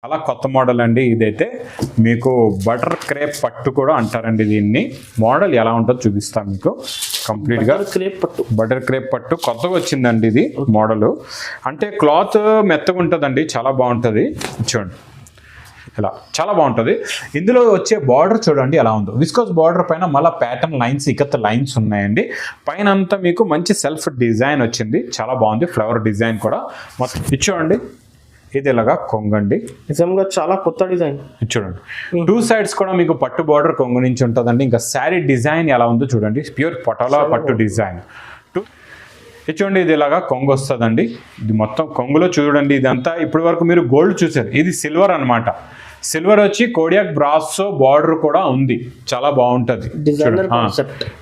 చాలా కొత్త మోడల్ అండి ఇదైతే. మీకు బటర్ క్రేప్ పట్టు కూడా అంటారండి దీన్ని. మోడల్ ఎలా ఉంటుందో చూపిస్తాను మీకు కంప్లీట్గా. బటర్ క్రేప్ పట్టు కొత్తగా వచ్చిందండి ఇది మోడల్. అంటే క్లాత్ మెత్తగా ఉంటుందండి, చాలా బాగుంటుంది. చూడండి ఇలా చాలా బాగుంటుంది. ఇందులో వచ్చే బార్డర్ చూడండి ఎలా ఉందో. విస్కోస్ బార్డర్ పైన మళ్ళీ ప్యాటర్న్ లైన్స్, ఇకత్ లైన్స్ ఉన్నాయండి. పైన అంతా మీకు మంచి సెల్ఫ్ డిజైన్ వచ్చింది, చాలా బాగుంది. ఫ్లవర్ డిజైన్ కూడా మొత్తం చూడండి. ఇది ఇలాగా కొంగండి, నిజంగా చాలా కొత్త డిజైన్. చూడండి 2 సైడ్స్ కూడా మీకు పట్టు బార్డర్ కొంగు నుంచి ఉంటుందండి. ఇంకా శారీ డిజైన్ ఎలా ఉందో చూడండి, ప్యూర్ పటోలా పట్టు డిజైన్. చూడండి ఇది ఇలాగా కొంగు వస్తుందండి. ఇది మొత్తం కొంగులో చూడండి. ఇదంతా ఇప్పటి వరకు మీరు గోల్డ్ చూసారు, ఇది సిల్వర్ అనమాట. సిల్వర్ వచ్చి కోడియాక్ బ్రాసో బార్డర్ కూడా ఉంది, చాలా బాగుంటుంది.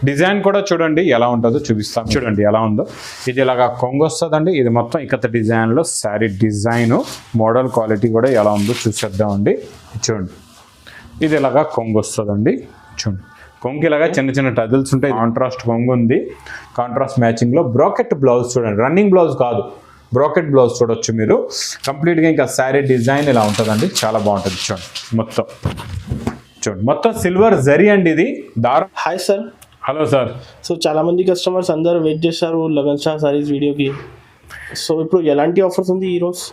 డిజైన్ కూడా చూడండి ఎలా ఉంటుందో చూపిస్తాం. చూడండి ఎలా ఉందో. ఇది ఇలాగా కొంగు వస్తుందండి. ఇది మొత్తం ఇకత డిజైన్లో శారీ డిజైన్. మోడల్ క్వాలిటీ కూడా ఎలా ఉందో చూసేద్దామండి. చూడండి ఇది ఇలాగా కొంగు వస్తుందండి. చూడండి కొంగు ఇలాగా చిన్న చిన్న టజిల్స్ ఉంటాయి. కాంట్రాస్ట్ కొంగు ఉంది, కాంట్రాస్ట్ మ్యాచింగ్లో. బ్రాకెట్ బ్లౌజ్ చూడండి, రన్నింగ్ బ్లౌజ్ కాదు, బ్రాకెట్ బ్లౌజ్ చూడొచ్చు మీరు కంప్లీట్గా. ఇంకా శారీ డిజైన్ ఇలా ఉంటుందండి, చాలా బాగుంటుంది. చూడండి మొత్తం చూడండి మొత్తం సిల్వర్ జరీ అండి ఇది దారం. Hi sir. Hello sir. So చాలా మంది కస్టమర్స్ అందరూ వెయిట్ చేస్తారు లగన్ షా సారీస్ వీడియోకి. సో ఇప్పుడు ఎలాంటి ఆఫర్స్ ఉంది ఈరోజు?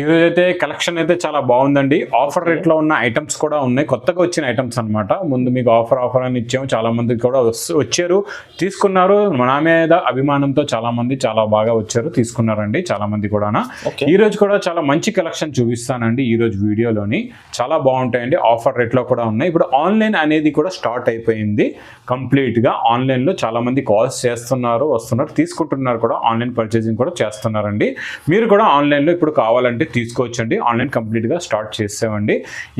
ఈరోజు అయితే కలెక్షన్ అయితే చాలా బాగుందండి. ఆఫర్ రేట్లో ఉన్న ఐటమ్స్ కూడా ఉన్నాయి, కొత్తగా వచ్చిన ఐటమ్స్ అనమాట. ముందు మీకు ఆఫర్ అని ఇచ్చాము, చాలా మంది కూడా వచ్చారు, తీసుకున్నారు. మన మీద అభిమానంతో చాలా మంది చాలా బాగా వచ్చారు, తీసుకున్నారండి చాలా మంది కూడా. ఈ రోజు కూడా చాలా మంచి కలెక్షన్ చూపిస్తానండి ఈ రోజు వీడియోలోని. చాలా బాగుంటాయండి, ఆఫర్ రేట్లో కూడా ఉన్నాయి. ఇప్పుడు ఆన్లైన్ అనేది కూడా స్టార్ట్ అయిపోయింది కంప్లీట్గా. ఆన్లైన్లో చాలా మంది కాల్స్ చేస్తున్నారు, వస్తున్నారు, తీసుకుంటున్నారు కూడా. ఆన్లైన్ పర్చేసింగ్ కూడా చేస్తున్నారండి. మీరు కూడా ఆన్లైన్లో ఇప్పుడు కావాలంటే తీసుకోవచ్చండి. ఆన్లైన్ కంప్లీట్గా స్టార్ట్ చేసామండి.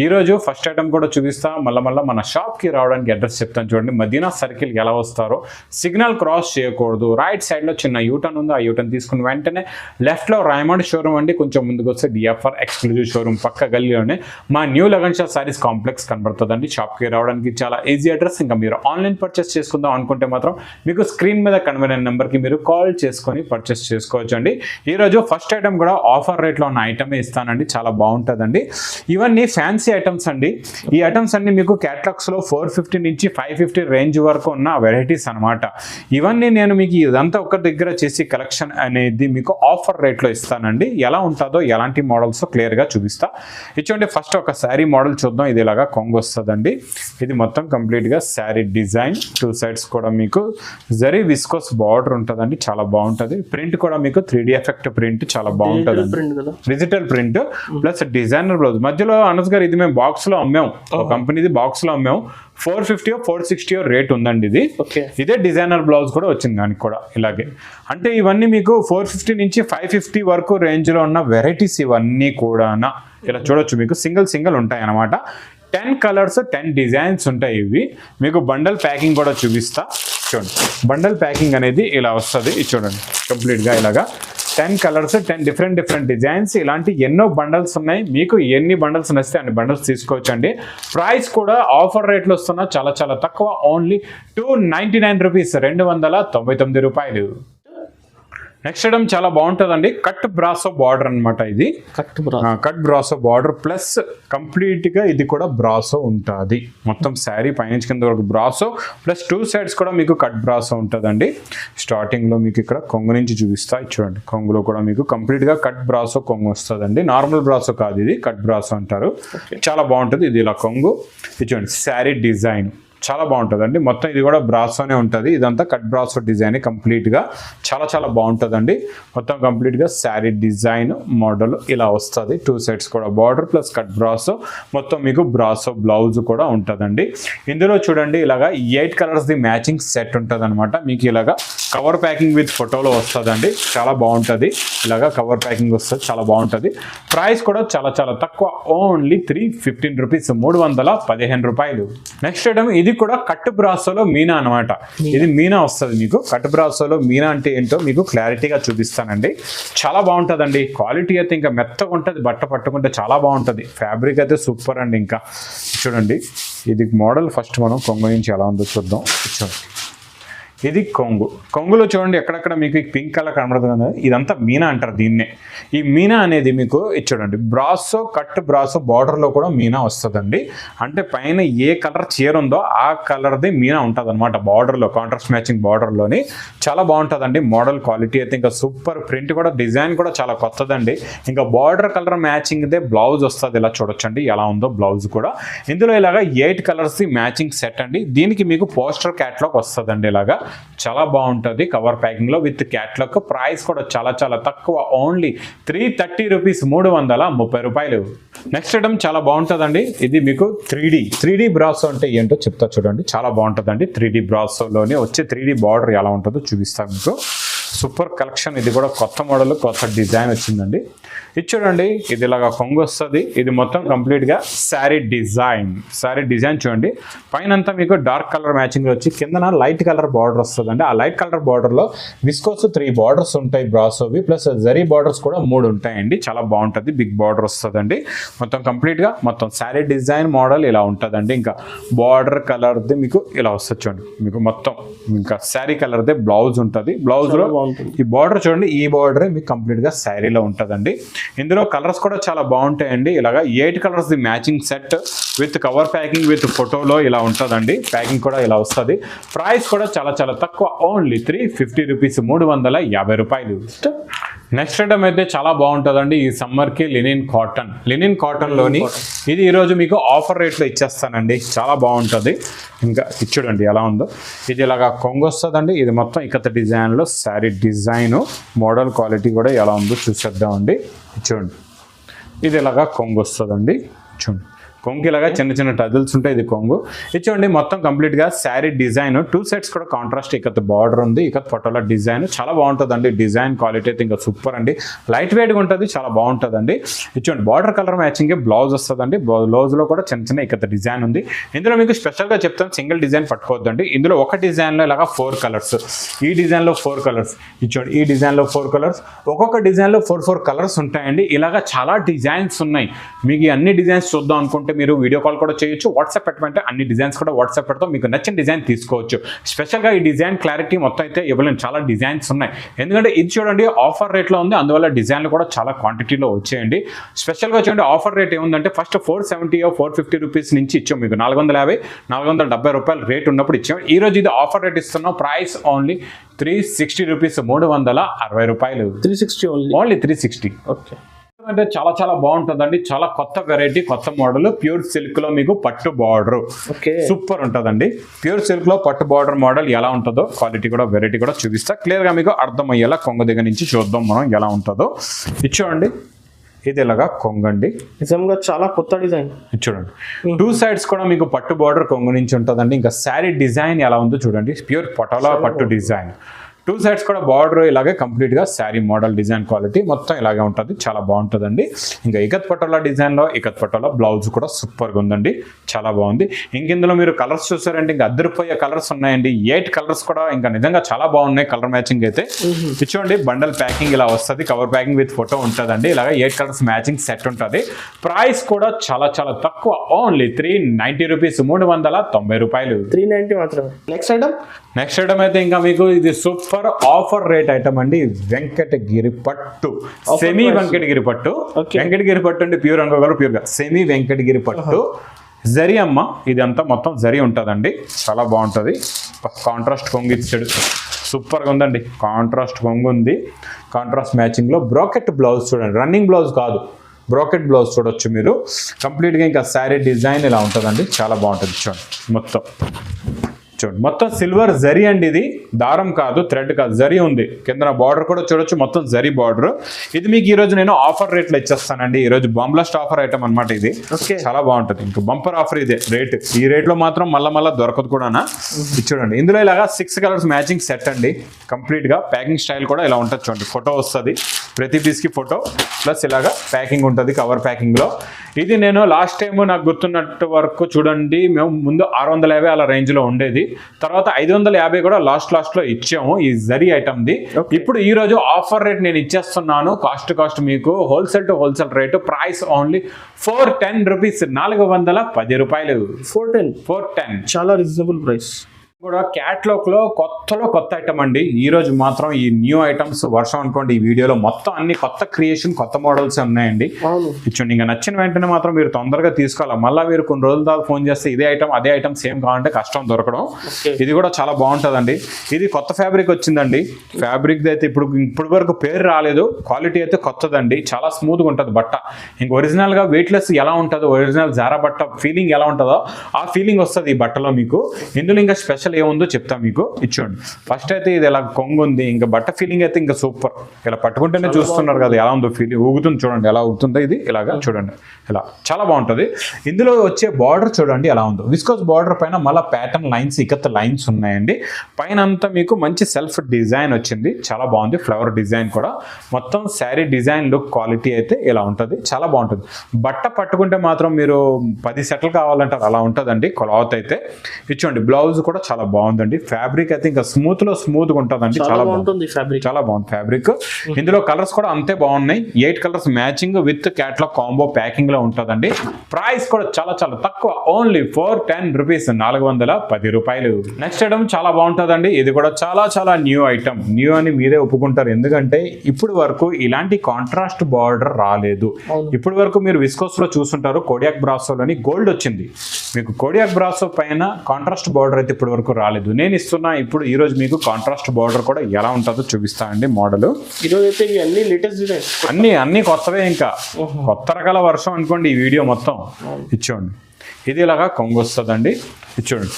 ఈరోజు ఫస్ట్ ఐటమ్ కూడా చూపిస్తా. మళ్ళీ మన షాప్కి రావడానికి అడ్రస్ చెప్తాను చూడండి. మదీనా సర్కిల్ ఎలా వస్తారో, సిగ్నల్ క్రాస్ చేయకూడదు, రైట్ సైడ్లో చిన్న యూటర్న్ ఉంది. ఆ యూటర్న్ తీసుకుని వెంటనే లెఫ్ట్లో రాయమండ్ షోరూమ్ అండి. కొంచెం ముందుకు వస్తే డిఎఫ్ఆర్ ఎక్స్క్లూజివ్ షోరూమ్ పక్క గల్లీలోనే మా న్యూ లగన్ షా సారీస్ కాంప్లెక్స్ కనబడుతుందండి. షాప్కి రావడానికి చాలా ఈజీ అడ్రస్. ఇంకా మీరు ఆన్లైన్ పర్చేస్ చేసుకుందాం అనుకుంటే మాత్రం మీకు స్క్రీన్ మీద కనబడే నెంబర్కి మీరు కాల్ చేసుకొని పర్చేస్ చేసుకోవచ్చు అండి. ఈరోజు ఫస్ట్ ఐటమ్ కూడా ఆఫర్ రేట్లో ఉన్న ఐటమే ఇస్తానండి, చాలా బాగుంటుందండి. ఇవన్నీ ఫ్యాన్సీ ఐటమ్స్ అండి. ఈ ఐటమ్స్ అన్ని మీకు క్యాటలాగ్స్లో 450 నుంచి 550 రేంజ్ వరకు ఉన్న వెరైటీస్ అనమాట. ఇవన్నీ నేను మీకు ఇదంతా ఒక దగ్గర చేసి కలెక్షన్ అనేది మీకు ఆఫర్ రేట్లో ఇస్తానండి. ఎలా ఉంటుందో, ఎలాంటి మోడల్స్ క్లియర్గా చూపిస్తా. ఇచ్చండి ఫస్ట్ ఒక శారీ మోడల్ చూద్దాం. ఇది ఇలాగా కొంగు వస్తుందండి. ఇది మొత్తం కంప్లీట్గా శారీ డిజైన్. 2 సైడ్స్ కూడా మీకు జరీ విస్కోస్ బార్డర్ ఉంటుందండి, చాలా బాగుంటుంది. ప్రింట్ కూడా మీకు 3D ఎఫెక్ట్ ప్రింట్, చాలా బాగుంటుంది. Digital print plus designer blouse. మధ్యలో అనస్ గారు ఇది మేము బాక్స్ లో అమ్మాం, ఒక కంపెనీది బాక్స్ లో అమ్మాం. 450 460 రేట్ ఉందండి ఇది. ఇదే డిజైనర్ బ్లౌజ్ కూడా వచ్చింది దానికి కూడా ఇలాగే. అంటే ఇవన్నీ మీకు 450 నుంచి 550 వరకు రేంజ్ లో ఉన్న వెరైటీస్ ఇవన్నీ కూడా ఇలా చూడొచ్చు. మీకు సింగిల్ ఉంటాయి అన్నమాట. 10 కలర్స్ 10 డిజైన్స్ ఉంటాయి. ఇవి మీకు బండల్ ప్యాకింగ్ కూడా చూపిస్తా. చూడండి బండల్ ప్యాకింగ్ అనేది ఇలా వస్తుంది. ఇది చూడండి కంప్లీట్గా ఇలాగా 10 కలర్స్ 10 డిఫరెంట్ డిజైన్స్. ఇలాంటి ఎన్నో బండల్స్ ఉన్నాయి. మీకు ఎన్ని బండల్స్ నచ్చితే అన్ని బండల్స్ తీసుకోవచ్చండి. ప్రైస్ కూడా ఆఫర్ రేట్లో వస్తున్నా చాలా తక్కువ, ఓన్లీ 299 రూపీస్, 299 రూపాయలు. నెక్స్ట్ ఐటమ్ చాలా బాగుంటుందండి. కట్ బ్రాసో బార్డర్ అనమాట. ఇది కట్ బ్రాసో బార్డర్ ప్లస్ కంప్లీట్గా ఇది కూడా బ్రాసో ఉంటుంది. మొత్తం శారీ పైనుంచి కింద వరకు బ్రాసో ప్లస్ 2 సైడ్స్ కూడా మీకు కట్ బ్రాసో ఉంటుందండి. స్టార్టింగ్లో మీకు ఇక్కడ కొంగు నుంచి చూపిస్తా. చూడండి కొంగులో కూడా మీకు కంప్లీట్గా కట్ బ్రాసో కొంగు వస్తుందండి. నార్మల్ బ్రాసో కాదు, ఇది కట్ బ్రాసో అంటారు. చాలా బాగుంటుంది. ఇది ఇలా కొంగు. ఇది చూడండి శారీ డిజైన్ చాలా బాగుంటుందండి. మొత్తం ఇది కూడా బ్రాసోనే ఉంటుంది. ఇదంతా కట్ బ్రాసో డిజైన్ కంప్లీట్గా చాలా బాగుంటుందండి. మొత్తం కంప్లీట్గా శారీ డిజైన్ మోడల్ ఇలా వస్తుంది. 2 సైడ్స్ కూడా బార్డర్ ప్లస్ కట్ బ్రాసో. మొత్తం మీకు బ్రాసో బ్లౌజ్ కూడా ఉంటుందండి. ఇందులో చూడండి ఇలాగా 8 కలర్స్ ది మ్యాచింగ్ సెట్ ఉంటుంది అనమాట. మీకు ఇలాగా కవర్ ప్యాకింగ్ విత్ ఫోటోలో వస్తుందండి, చాలా బాగుంటుంది. ఇలాగా కవర్ ప్యాకింగ్ వస్తుంది, చాలా బాగుంటుంది. ప్రైస్ కూడా చాలా తక్కువ, ఓన్లీ 315 రూపీస్, 315 రూపాయలు. నెక్స్ట్ ఐటమ్ ఇది కూడా కట్ బ్రాసోలో మీనా అనమాట. ఇది మీనా వస్తుంది మీకు. కట్ బ్రాసోలో మీనా అంటే ఏంటో మీకు క్లారిటీగా చూపిస్తానండి. చాలా బాగుంటుందండి. క్వాలిటీ అయితే ఇంకా మెత్తగా ఉంటుంది, బట్ట పట్టుకుంటే చాలా బాగుంటుంది. ఫ్యాబ్రిక్ అయితే సూపర్ అండి. ఇంకా చూడండి ఇది మోడల్ ఫస్ట్ మనం కొంగు నుంచి ఎలా ఉందో చూద్దాం. చూడండి ఇది కొంగు. కొంగులో చూడండి ఎక్కడెక్కడ మీకు పింక్ కలర్ కనబడుతుంది కదా, ఇదంతా మీనా అంటారు దీన్నే. ఈ మీనా అనేది మీకు ఇది చూడండి బ్రాసో కట్ బ్రాసో బార్డర్లో కూడా మీనా వస్తుందండి. అంటే పైన ఏ కలర్ చీర ఉందో ఆ కలర్ది మీనా ఉంటుంది అనమాట బార్డర్లో, కాంట్రాస్ట్ మ్యాచింగ్ బార్డర్లోని. చాలా బాగుంటుందండి. మోడల్ క్వాలిటీ అయితే ఇంకా సూపర్. ప్రింట్ కూడా డిజైన్ కూడా చాలా కొత్తదండి. ఇంకా బార్డర్ కలర్ మ్యాచింగ్దే బ్లౌజ్ వస్తుంది. ఇలా చూడొచ్చండి ఎలా ఉందో బ్లౌజ్ కూడా. ఇందులో ఇలాగా 8 కలర్స్ మ్యాచింగ్ సెట్ అండి. దీనికి మీకు పోస్టర్ క్యాట్లాగ్ వస్తుందండి. ఇలాగా చాలా బాగుంటుంది కవర్ ప్యాకింగ్ లో విత్ క్యాట్లాగ్. ప్రైస్ కూడా చాలా చాలా తక్కువ, ఓన్లీ 330 రూపీస్, 330 రూపాయలు. నెక్స్ట్ ఐటమ్ చాలా బాగుంటుందండి. ఇది మీకు 3D బ్రాసో అంటే ఏంటో చెప్తా చూడండి. చాలా బాగుంటుందండి. 3D బ్రాసోలోనే వచ్చే 3D బార్డర్ ఎలా ఉంటుందో చూపిస్తాను మీకు. Super collection. ఇది కూడా కొత్త మోడల్, కొత్త డిజైన్ వచ్చిందండి. ఇది చూడండి, ఇది ఇలాగా కొంగు వస్తుంది. ఇది మొత్తం కంప్లీట్గా శారీ డిజైన్ చూడండి. పైన అంతా మీకు డార్క్ కలర్ మ్యాచింగ్ వచ్చి కిందన లైట్ కలర్ బార్డర్ వస్తుందండి. ఆ లైట్ కలర్ బార్డర్లో విస్కోస్ 3 బార్డర్స్ ఉంటాయి బ్రాసోవి, ప్లస్ జరీ బార్డర్స్ కూడా 3 ఉంటాయండి. చాలా బాగుంటుంది. బిగ్ బార్డర్ వస్తుందండి. మొత్తం కంప్లీట్గా మొత్తం శారీ డిజైన్ మోడల్ ఇలా ఉంటుందండి. ఇంకా బార్డర్ కలర్ది మీకు ఇలా వస్తుంది చూడండి. మీకు మొత్తం ఇంకా శారీ కలర్దే బ్లౌజ్ ఉంటుంది. బ్లౌజ్లో ఈ బార్డర్ చూడండి, ఈ బార్డరే మీకు కంప్లీట్గా శారీలో ఉంటుందండి. ఇందులో కలర్స్ కూడా చాలా బాగుంటాయండి. ఇలాగా 8 colours the matching set with cover packing with ఫోటోలో ఇలా ఉంటుందండి. ప్యాకింగ్ కూడా ఇలా వస్తుంది. ప్రైస్ కూడా చాలా చాలా తక్కువ, ఓన్లీ 350 రూపీస్, 350 రూపాయలు. నెక్స్ట్ ఐటమ్ అయితే చాలా బాగుంటుందండి. ఈ సమ్మర్కి లినిన్ కాటన్లోని ఇది ఈరోజు మీకు ఆఫర్ రేట్లో ఇచ్చేస్తానండి. చాలా బాగుంటుంది. ఇంకా చూడండి ఎలా ఉందో. ఇది ఇలాగా కొంగు వస్తుందండి. ఇది మొత్తం ఇకత డిజైన్లో శారీ డిజైను, మోడల్ క్వాలిటీ కూడా ఎలా ఉందో చూసేద్దామండి. చూడండి, ఇది ఇలాగా కొంగు వస్తుందండి. చూడండి, కొంగు ఇలాగా చిన్న చిన్న టజిల్స్ ఉంటాయి. ఇది కొంగు. ఇది చూడండి మొత్తం కంప్లీట్గా శారీ డిజైన్. 2 సెట్స్ కూడా కాంట్రాస్ట్ ఇకత్ బార్డర్ ఉంది. ఇకత్ పటోలా డిజైన్ చాలా బాగుంటుందండి. డిజైన్ క్వాలిటీ అయితే ఇంకా సూపర్ అండి. లైట్ వెయిట్గా ఉంటుంది. చాలా బాగుంటుందండి. ఇది చూడండి బార్డర్ కలర్ మ్యాచింగ్ బ్లౌజ్ వస్తుందండి. బ్లౌజ్లో కూడా చిన్న చిన్న ఇకత్ డిజైన్ ఉంది. ఇందులో మీకు స్పెషల్గా చెప్తాను, సింగిల్ డిజైన్ పట్టుకోవద్దండి. ఇందులో ఒక డిజైన్లో ఇలాగా 4 కలర్స్, ఈ డిజైన్లో 4 కలర్స్, ఇది చూడండి ఈ డిజైన్లో 4 కలర్స్, ఒక్కొక్క డిజైన్లో 4 కలర్స్ ఉంటాయండి. ఇలాగా చాలా డిజైన్స్ ఉన్నాయి. మీకు అన్ని డిజైన్స్ చూద్దాం అనుకుంటే మీరు వీడియో కాల్ కూడా చేయొచ్చు. వాట్సాప్ పెట్టమంటే అన్ని డిజైన్స్ కూడా వాట్సాప్ పెడతాం. మీకు నచ్చిన డిజైన్ తీసుకోవచ్చు. స్పెషల్గా ఈ డిజైన్ క్లారిటీ మొత్తం అయితే ఇవ్వలేను. చాలా డిజైన్స్ ఉన్నాయి. ఎందుకంటే ఇది చూడండి ఆఫర్ రేట్లో ఉంది. అందువల్ల డిజైన్లు కూడా చాలా క్వాంటిటీలో వచ్చేయండి. స్పెషల్గా చూడండి ఆఫర్ రేట్ ఏముందంటే ఫస్ట్ 470 450 రూపీస్ నుంచి ఇచ్చాం. మీకు 450 470 రూపాయలు రేట్ ఉన్నప్పుడు ఇచ్చాం. ఈ రోజు ఇది ఆఫర్ రేట్ ఇస్తున్నాం. ప్రైస్ ఓన్లీ 360 రూపీస్, 360 రూపాయలు. 360 ఓన్లీ 360. ఓకే. అంటే చాలా చాలా బాగుంటుందండి. చాలా కొత్త వెరైటీ, కొత్త మోడల్. ప్యూర్ సిల్క్ లో మీకు పట్టు బార్డర్ సూపర్ ఉంటుందండి. ప్యూర్ సిల్క్ లో పట్టు బార్డర్ మోడల్ ఎలా ఉంటుందో క్వాలిటీ కూడా వెరైటీ కూడా చూపిస్తా. క్లియర్ గా మీకు అర్థమయ్యేలా కొంగ దగ్గర నుంచి చూద్దాం మనం ఎలా ఉంటుందో. ఇది చూడండి, ఇది ఇలాగా కొంగండి. నిజంగా చాలా కొత్త డిజైన్. చూడండి 2 సైడ్స్ కూడా మీకు పట్టు బార్డర్ కొంగు నుంచి ఉంటుందండి. ఇంకా శారీ డిజైన్ ఎలా ఉందో చూడండి. ప్యూర్ పటోలా పట్టు డిజైన్. 2 సైడ్స్ కూడా బార్డర్ ఇలాగే కంప్లీట్గా శారీ మోడల్ డిజైన్ క్వాలిటీ మొత్తం ఇలాగే ఉంటుంది. చాలా బాగుంటుందండి. ఇంకా ఇకత్ పటోలా డిజైన్లో ఇకత్ పటోలా బ్లౌజ్ కూడా సూపర్గా ఉందండి. చాలా బాగుంది. ఇంక ఇందులో మీరు కలర్స్ చూసారంటే ఇంకా అద్దరిపోయే కలర్స్ ఉన్నాయండి. 8 కలర్స్ కూడా ఇంకా నిజంగా చాలా బాగున్నాయి. కలర్ మ్యాచింగ్ అయితే చూడండి. బండల్ ప్యాకింగ్ ఇలా వస్తుంది. కవర్ ప్యాకింగ్ విత్ ఫోటో ఉంటుందండి. ఇలాగ 8 కలర్స్ మ్యాచింగ్ సెట్ ఉంటుంది. ప్రైస్ కూడా చాలా చాలా తక్కువ, ఓన్లీ 390 రూపీస్, 390 రూపాయలు. 390 మాత్రమే. నెక్స్ట్ ఐటమ్ అయితే ఇంకా మీకు ఇది సూపర్ ఆఫర్ రేట్ ఐటమ్ అండి. వెంకటగిరి పట్టు, సెమీ వెంకటగిరి పట్టు. వెంకటగిరి పట్టు అండి. ప్యూర్ అనుకోగలరు, ప్యూర్గా సెమీ వెంకటగిరి పట్టు. జరీ అమ్మ, ఇదంతా మొత్తం జరీ ఉంటుందండి. చాలా బాగుంటుంది. కాంట్రాస్ట్ కొంగు ఇచ్చాడు. సూపర్గా ఉందండి. కాంట్రాస్ట్ కొంగు ఉంది. కాంట్రాస్ట్ మ్యాచింగ్లో బ్రాకెట్ బ్లౌజ్ చూడండి. రన్నింగ్ బ్లౌజ్ కాదు, బ్రాకెట్ బ్లౌజ్ చూడొచ్చు మీరు. కంప్లీట్గా ఇంకా శారీ డిజైన్ ఇలా ఉంటుందండి. చాలా బాగుంటుంది. చూడండి మొత్తం సిల్వర్ జరీ అండి. ఇది దారం కాదు, థ్రెడ్ కాదు, జరీ ఉంది. కింద బార్డర్ కూడా చూడొచ్చు, మొత్తం జరీ బార్డర్. ఇది మీకు ఈ రోజు నేను ఆఫర్ రేట్లో ఇచ్చేస్తానండి. ఈ రోజు బాంబ్లాస్ట్ ఆఫర్ ఐటమ్ అనమాట ఇది. చాలా బాగుంటుంది. ఇంకా బంపర్ ఆఫర్ ఇదే రేట్. ఈ రేట్ లో మాత్రం మళ్ళా దొరకదు కూడా. చూడండి ఇందులో ఇలాగా 6 కలర్స్ మ్యాచింగ్ సెట్ అండి. కంప్లీట్ గా ప్యాకింగ్ స్టైల్ కూడా ఇలా ఉంటుంది. చూడండి ఫోటో వస్తుంది. ప్రతి పీస్ కి ఫోటో ప్లస్ ఇలాగా ప్యాకింగ్ ఉంటుంది. కవర్ ప్యాకింగ్ లో ఇది నేను లాస్ట్ టైం నాకు గుర్తున్నట్టు వరకు చూడండి, మేము ముందు 650 అలా రేంజ్ లో ఉండేది. తర్వాత 550 కూడా లాస్ట్ లో ఇచ్చాము ఈ జరీ ఐటమ్ ది. ఇప్పుడు ఈ రోజు ఆఫర్ రేట్ నేను ఇచ్చేస్తున్నాను. కాస్ట్ మీకు wholesale to wholesale rate. Price only 410 rupees, 410 రూపాయలు. 410 410 చాలా రీజనబుల్ ప్రైస్. కూడా క్యాట్లాగ్ లో కొత్త ఐటమ్ అండి. ఈ రోజు మాత్రం ఈ న్యూ ఐటమ్స్ వర్షం అనుకోండి ఈ వీడియోలో మొత్తం అన్ని కొత్త క్రియేషన్ కొత్త మోడల్స్ ఉన్నాయండి. ఇచ్చండి ఇంకా నచ్చిన వెంటనే మాత్రం మీరు తొందరగా తీసుకోవాలి. మళ్ళీ మీరు కొన్ని రోజుల తర్వాత ఫోన్ చేస్తే ఇదే ఐటమ్ అదే ఐటమ్ సేమ్ కావాలంటే కష్టం దొరకడం. ఇది కూడా చాలా బాగుంటుందండి. ఇది కొత్త ఫ్యాబ్రిక్ వచ్చిందండి. ఫ్యాబ్రిక్ అయితే ఇప్పుడు వరకు పేరు రాలేదు. క్వాలిటీ అయితే కొత్తదండి. చాలా స్మూత్గా ఉంటుంది బట్ట. ఇంక ఒరిజినల్ గా వెయిట్లెస్ ఎలా ఉంటుందో ఒరిజినల్ జారా బట్ట ఫీలింగ్ ఎలా ఉంటుందో ఆ ఫీలింగ్ వస్తుంది ఈ బట్టలో మీకు. ఇందులో ఇంకా స్పెషల్ ఏముందో చెప్తా మీకు. ఇచ్చోండి ఫస్ట్ అయితే ఇది ఇలా కొంగు ఉంది. ఇంకా బట్ట ఫీలింగ్ అయితే ఇంకా సూపర్. ఇలా పట్టుకుంటేనే చూస్తున్నారు కదా ఎలా ఉందో ఫీలింగ్. ఊగుతుంది చూడండి ఎలా ఊగుతుందో. ఇది ఇలాగా చూడండి ఇలా చాలా బాగుంటుంది. ఇందులో వచ్చే బార్డర్ చూడండి ఎలా ఉందో. విస్కోస్ బార్డర్ పైన మళ్ళీ ప్యాటర్న్ లైన్స్ ఇకత్ లైన్స్ ఉన్నాయండి. పైన అంతా మీకు మంచి సెల్ఫ్ డిజైన్ వచ్చింది. చాలా బాగుంది. ఫ్లవర్ డిజైన్ కూడా మొత్తం శారీ డిజైన్ లుక్ క్వాలిటీ అయితే ఇలా ఉంటుంది. చాలా బాగుంటుంది. బట్ట పట్టుకుంటే మాత్రం మీరు 10 సెట్లు కావాలంటారు అలా ఉంటుందండి క్లాత్ అయితే. ఇచ్చోండి బ్లౌజ్ కూడా చాలా బాగుందండి. ఫ్యాబ్రిక్ అయితే ఇంకా స్మూత్ గా ఉంటుందండి. చాలా బాగుంటుంది ఫ్యాబ్రిక్. చాలా బాగుంది ఫ్యాబ్రిక్. ఇందులో కలర్స్ కూడా అంతే బాగున్నాయి. 8 colours matching with catalogue combo packing లో ఉంటుందండి. ప్రైస్ కూడా చాలా తక్కువ. ఓన్లీ 410 రూపీస్, 410 రూపాయలు. నెక్స్ట్ ఐటమ్ చాలా బాగుంటుందండి. ఇది కూడా చాలా న్యూ ఐటమ్. న్యూ అని మీరే ఒప్పుకుంటారు. ఎందుకంటే ఇప్పుడు వరకు ఇలాంటి కాంట్రాస్ట్ బార్డర్ రాలేదు. ఇప్పుడు వరకు మీరు విస్కోస్ లో చూస్తుంటారు. కోడియాక్ బ్రాసోలోని గోల్డ్ వచ్చింది మీకు. కోడియాక్ బ్రాసో పైన కాంట్రాస్ట్ బార్డర్ అయితే ఇప్పటి వరకు రాలేదు. నేను ఇస్తున్నా ఇప్పుడు ఈ రోజు మీకు కాంట్రాస్ట్ బార్డర్ కూడా ఎలా ఉంటుందో చూపిస్తానండి. మోడల్ ఈరోజు అయితే అన్ని లేటెస్ట్ డిజైన్స్ అన్ని కొత్తవే. ఇంకా కొత్త రకాల వర్షం అనుకోండి ఈ వీడియో మొత్తం. ఇచ్చోండి ఇది ఇలాగా కొంగు వస్తుందండి. ఇచ్చోండి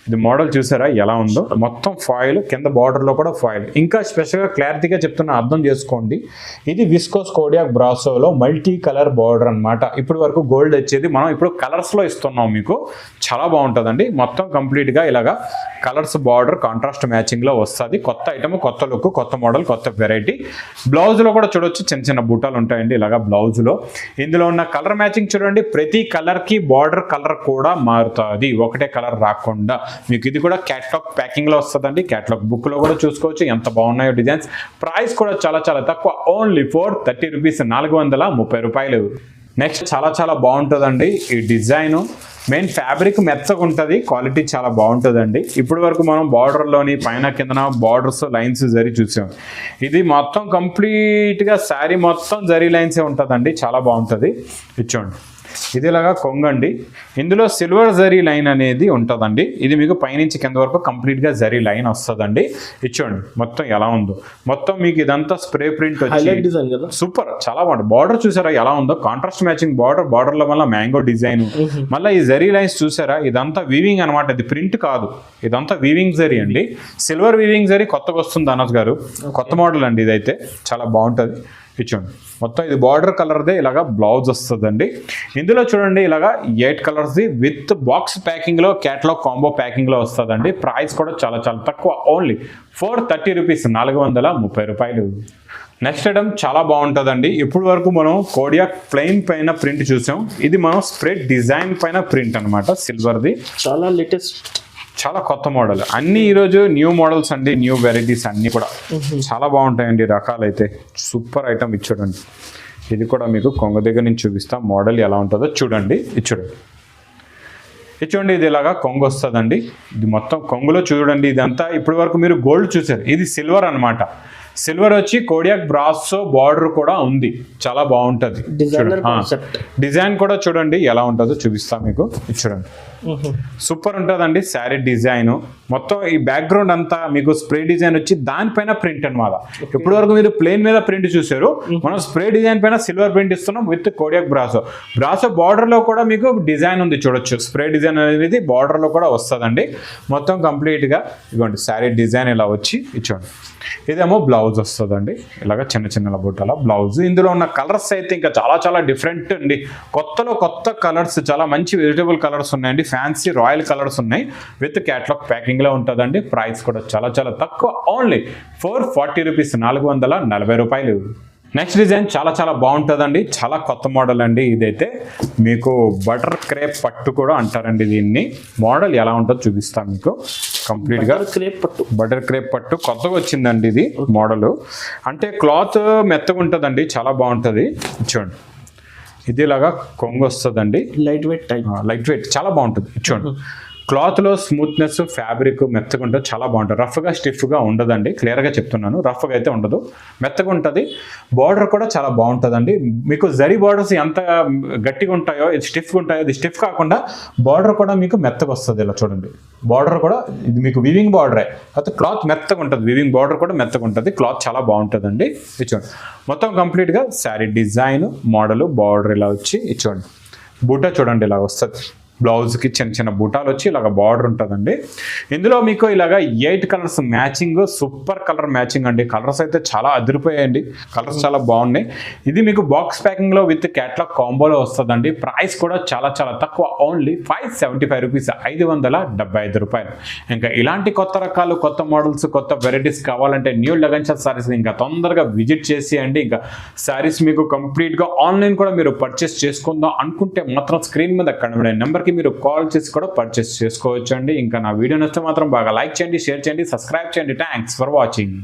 ఇది మోడల్ చూసారా ఎలా ఉందో. మొత్తం ఫాయిల్ కింద బార్డర్ లో కూడా ఫాయిల్. ఇంకా స్పెషల్గా క్లారిటీగా చెప్తున్నా అర్థం చేసుకోండి. ఇది విస్కోస్ కోడియాక్ బ్రాసోలో మల్టీ కలర్ బార్డర్ అనమాట. ఇప్పుడు వరకు గోల్డ్ వచ్చేది మనం ఇప్పుడు కలర్స్ లో ఇస్తున్నాం మీకు. చాలా బాగుంటుందండి. మొత్తం కంప్లీట్ గా ఇలాగా కలర్స్ బార్డర్ కాంట్రాస్ట్ మ్యాచింగ్ లో వస్తుంది. కొత్త ఐటమ్, కొత్త లుక్, కొత్త మోడల్, కొత్త వెరైటీ. బ్లౌజ్ లో కూడా చూడొచ్చు చిన్న బూటాలు ఉంటాయండి ఇలాగా బ్లౌజ్ లో. ఇందులో ఉన్న కలర్ మ్యాచింగ్ చూడండి. ప్రతి కలర్ కి బార్డర్ కలర్ కూడా మారుతుంది. ఒకటే కలర్ రాకుండా మీకు. ఇది కూడా క్యాట్లాగ్ ప్యాకింగ్ లో వస్తుందండి. క్యాట్లాగ్ బుక్ లో కూడా చూసుకోవచ్చు ఎంత బాగున్నాయో డిజైన్స్. ప్రైస్ కూడా చాలా తక్కువ. ఓన్లీ 430 రూపీస్, 430 రూపాయలు. నెక్స్ట్ చాలా బాగుంటుందండి ఈ డిజైన్. మెయిన్ ఫ్యాబ్రిక్ మెత్తగా ఉంటుంది. క్వాలిటీ చాలా బాగుంటుందండి. ఇప్పటి వరకు మనం బార్డర్లోని పైన కిందన బార్డర్స్ లైన్స్ జరి చూసాం. ఇది మొత్తం కంప్లీట్గా శారీ మొత్తం జరీ లైన్సే ఉంటుందండి. చాలా బాగుంటుంది. ఇచ్చోండి ఇది ఇలాగా కొంగండి. ఇందులో సిల్వర్ జరీ లైన్ అనేది ఉంటుందండి. ఇది మీకు పైనుంచి కింద వరకు కంప్లీట్గా జరీ లైన్ వస్తుందండి. ఇచ్చోండి మొత్తం ఎలా ఉందో. మొత్తం మీకు ఇదంతా స్ప్రే ప్రింట్ వచ్చి సూపర్ చాలా బాగుంటుంది. బార్డర్ చూసారా ఎలా ఉందో. కాంట్రాస్ట్ మ్యాచింగ్ బార్డర్ లో మళ్ళీ మ్యాంగో డిజైన్. మళ్ళీ ఈ జరీ లైన్స్ చూసారా. ఇదంతా వీవింగ్ అనమాట. ఇది ప్రింట్ కాదు. ఇదంతా వీవింగ్ జరీ అండి. సిల్వర్ వీవింగ్ జరీ కొత్తగా వస్తుంది అనస్ గారు. కొత్త మోడల్ అండి ఇదైతే. చాలా బాగుంటుంది. ఇచ్చోండి మొత్తం ఇది బార్డర్ కలర్దే ఇలాగా బ్లౌజ్ వస్తుందండి. ఇందులో చూడండి ఇలాగా 8 కలర్స్ది విత్ బాక్స్ ప్యాకింగ్ లో క్యాట్లాగ్ కాంబో ప్యాకింగ్ లో వస్తుందండి. ప్రైస్ కూడా చాలా తక్కువ. ఓన్లీ 430 రూపీస్, 430 రూపాయలు. నెక్స్ట్ ఐటమ్ చాలా బాగుంటుందండి. ఇప్పుడు వరకు మనం కోడియాక్ ప్లెయిన్ పైన ప్రింట్ చూసాం. ఇది మనం స్ప్రెడ్ డిజైన్ పైన ప్రింట్ అనమాట. సిల్వర్ది చాలా లేటెస్ట్, చాలా కొత్త మోడల్. అన్ని ఈరోజు న్యూ మోడల్స్ అండి. న్యూ వెరైటీస్ అన్ని కూడా చాలా బాగుంటాయండి. రకాలైతే సూపర్ ఐటమ్. ఇచ్చాడండి ఇది కూడా మీకు కొంగ దగ్గర నుంచి చూపిస్తాం. మోడల్ ఎలా ఉంటుందో చూడండి. ఇచ్చోండి ఇది ఇలాగా కొంగు వస్తుందండి. ఇది మొత్తం కొంగులో చూడండి. ఇదంతా ఇప్పటి వరకు మీరు గోల్డ్ చూసారు. ఇది సిల్వర్ అనమాట. సిల్వర్ వచ్చి కోడియాక్ బ్రాసో బార్డర్ కూడా ఉంది. చాలా బాగుంటుంది. డిజైన్ కూడా చూడండి ఎలా ఉంటుందో చూపిస్తా మీకు. చూడండి సూపర్ ఉంటుందండి శారీ డిజైన్. మొత్తం ఈ బ్యాక్గ్రౌండ్ అంతా మీకు స్ప్రే డిజైన్ వచ్చి దానిపైన ప్రింట్ అనమాట. ఇప్పటి వరకు మీరు ప్లేన్ మీద ప్రింట్ చూసారు. మనం స్ప్రే డిజైన్ పైన సిల్వర్ ప్రింట్ ఇస్తున్నాం విత్ కోడియాక్ బ్రాసో బార్డర్ లో కూడా మీకు డిజైన్ ఉంది చూడొచ్చు. స్ప్రే డిజైన్ అనేది బార్డర్ లో కూడా వస్తుందండి. మొత్తం కంప్లీట్ గా ఇదిగోండి శారీ డిజైన్ ఇలా వచ్చి ఇచ్చోండి. ఇదేమో బ్లౌజ్ వస్తుందండి. ఇలాగ చిన్న బుట్టల బ్లౌజ్. ఇందులో ఉన్న కలర్స్ అయితే ఇంకా చాలా డిఫరెంట్ అండి. కొత్త కలర్స్, చాలా మంచి వెజిటబుల్ కలర్స్ ఉన్నాయండి. ఫ్యాన్సీ రాయల్ కలర్స్ ఉన్నాయి. విత్ క్యాట్లాగ్ ప్యాకింగ్ లో ఉంటుందండి. ప్రైస్ కూడా చాలా తక్కువ. ఓన్లీ 440 రూపీస్, 440 రూపాయలు. నెక్స్ట్ డిజైన్ చాలా బాగుంటుందండి. చాలా కొత్త మోడల్ అండి. ఇదైతే మీకు బటర్ క్రేప్ పట్టు కూడా అంటారండి దీన్ని. మోడల్ ఎలా ఉంటుందో చూపిస్తాను మీకు. కంప్లీట్ గా బటర్ క్రేప్ పట్టు కొత్తగా వచ్చిందండి ఇది మోడల్. అంటే క్లాత్ మెత్తగా ఉంటుందండి. చాలా బాగుంటుంది. చూడండి ఇది ఇలాగా కొంగు వస్తుందండి. లైట్ వెయిట్ చాలా బాగుంటుంది. చూడండి క్లాత్లో స్మూత్నెస్, ఫ్యాబ్రిక్ మెత్తగా ఉంటుంది, చాలా బాగుంటుంది. రఫ్గా స్టిఫ్గా ఉండదండి, క్లియర్గా చెప్తున్నాను. రఫ్గా అయితే ఉండదు, మెత్తగా ఉంటుంది. బార్డర్ కూడా చాలా బాగుంటుందండి. మీకు జరీ బార్డర్స్ ఎంత గట్టిగా ఉంటాయో, ఇది స్టిఫ్గా ఉంటాయో, ఇది స్టిఫ్ కాకుండా బార్డర్ కూడా మీకు మెత్తగా వస్తుంది. ఇలా చూడండి, బార్డర్ కూడా ఇది మీకు వివింగ్ బార్డరే, అయితే క్లాత్ మెత్తగా ఉంటుంది. వివింగ్ బార్డర్ కూడా మెత్తగా ఉంటుంది, క్లాత్ చాలా బాగుంటుందండి. ఇది చూడండి, మొత్తం కంప్లీట్గా శారీ డిజైన్, మోడల్, బార్డర్ ఇలా వచ్చి ఇది చూడండి. బూటా చూడండి ఇలా వస్తుంది, బ్లౌజ్కి చిన్న చిన్న బూటాలు వచ్చి ఇలాగ బార్డర్ ఉంటుందండి. ఇందులో మీకు ఇలాగ 8 colours matching, super colour matching అండి. కలర్స్ అయితే చాలా అదిరిపోయాయండి, కలర్స్ చాలా బాగున్నాయి. ఇది మీకు బాక్స్ ప్యాకింగ్లో విత్ క్యాట్లాగ్ కాంబోలో వస్తుందండి. ప్రైస్ కూడా చాలా చాలా తక్కువ, ఓన్లీ 575 రూపీస్, 575 రూపాయలు. ఇంకా ఇలాంటి కొత్త రకాలు, కొత్త మోడల్స్, కొత్త వెరైటీస్ కావాలంటే న్యూ లగన్ షాప్ సారీస్ ఇంకా తొందరగా విజిట్ చేసేయండి. ఇంకా సారీస్ మీకు కంప్లీట్గా ఆన్లైన్ కూడా మీరు పర్చేస్ చేసుకుందాం అనుకుంటే మాత్రం స్క్రీన్ మీద కనబడే నెంబర్కి మీరు కాల్ చేసి కూడా పర్చేస్ చేసుకోవచ్చు అండి. ఇంకా నా వీడియో నచ్చితే మాత్రం బాగా లైక్ చేయండి, షేర్ చేయండి, సబ్స్క్రైబ్ చేయండి. Thanks for watching.